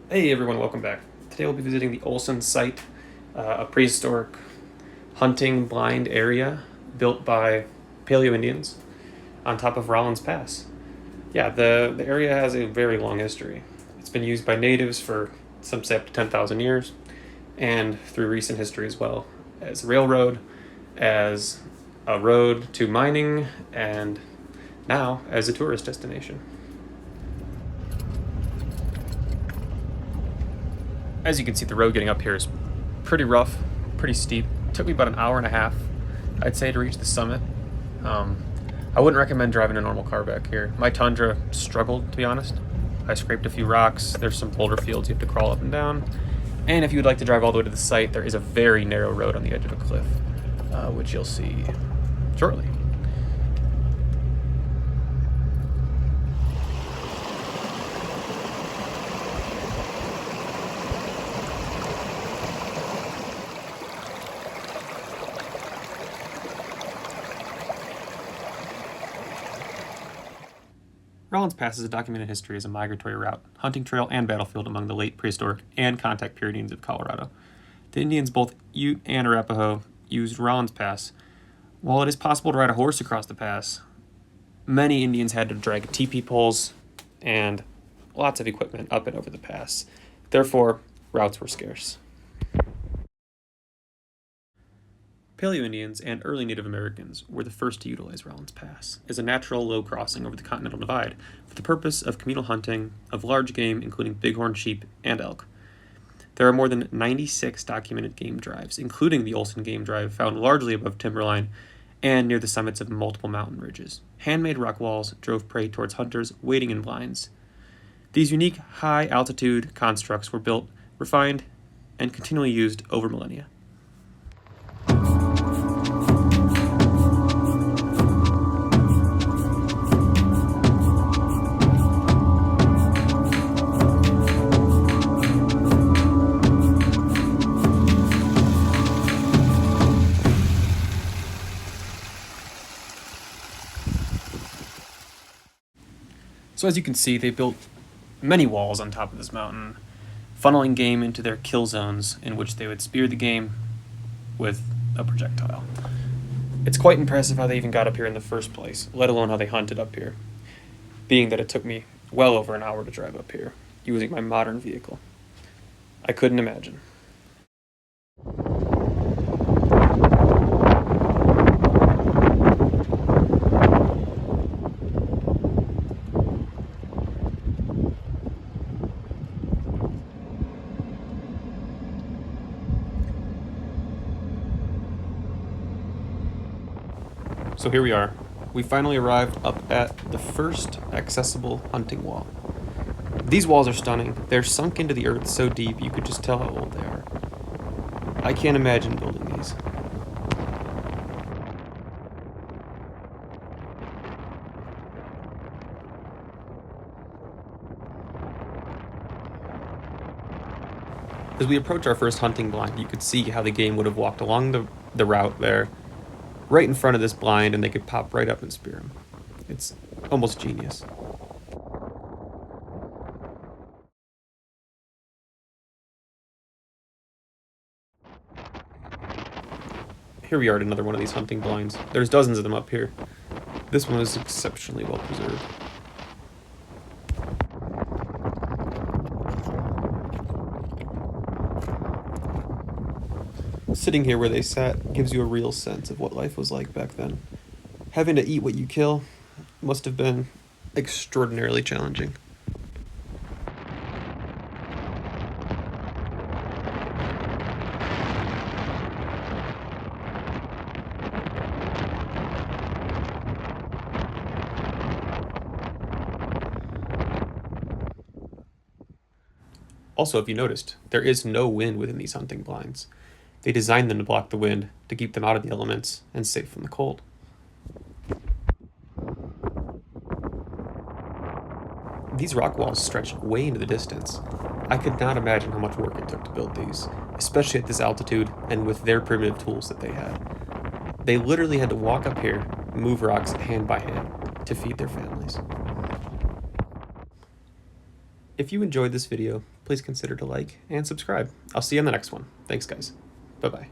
Hey everyone, welcome back. Today we'll be visiting the Olson site, a prehistoric hunting blind area built by Paleo Indians on top of Rollins Pass. Yeah, the area has a very long history. It's been used by natives for some say up to 10,000 years, and through recent history as well, as a railroad, as a road to mining, and now as a tourist destination. As you can see, the road getting up here is pretty rough, pretty steep. It took me about an hour and a half, I'd say, to reach the summit. Um, I wouldn't recommend driving a normal car back here. My Tundra struggled, to be honest. I scraped a few rocks. There's some boulder fields you have to crawl up and down. And if you would like to drive all the way to the site, there is a very narrow road on the edge of a cliff, which you'll see shortly. Rollins Pass is a documented history as a migratory route, hunting trail, and battlefield among the late prehistoric and contact period Indians of Colorado. The Indians, both Ute and Arapaho, used Rollins Pass. While it is possible to ride a horse across the pass, many Indians had to drag teepee poles and lots of equipment up and over the pass. Therefore, routes were scarce. Paleo Indians and early Native Americans were the first to utilize Rollins Pass as a natural low crossing over the Continental Divide for the purpose of communal hunting of large game, including bighorn sheep and elk. There are more than 96 documented game drives, including the Olson Game Drive, found largely above timberline and near the summits of multiple mountain ridges. Handmade rock walls drove prey towards hunters waiting in blinds. These unique high-altitude constructs were built, refined, and continually used over millennia. So as you can see, they built many walls on top of this mountain, funneling game into their kill zones in which they would spear the game with a projectile. It's quite impressive how they even got up here in the first place, let alone how they hunted up here, being that it took me well over an hour to drive up here, using my modern vehicle. I couldn't imagine. So here we are. We finally arrived up at the first accessible hunting wall. These walls are stunning. They're sunk into the earth so deep you could just tell how old they are. I can't imagine building these. As we approach our first hunting blind, you could see how the game would have walked along the route there, right in front of this blind, and they could pop right up and spear him. It's almost genius. Here we are at another one of these hunting blinds. There's dozens of them up here. This one is exceptionally well preserved. Sitting here where they sat gives you a real sense of what life was like back then. Having to eat what you kill must have been extraordinarily challenging. Also, if you noticed, there is no wind within these hunting blinds. They designed them to block the wind, to keep them out of the elements, and safe from the cold. These rock walls stretch way into the distance. I could not imagine how much work it took to build these, especially at this altitude and with their primitive tools that they had. They literally had to walk up here, move rocks hand by hand, to feed their families. If you enjoyed this video, please consider to like and subscribe. I'll see you on the next one. Thanks, guys. Bye-bye.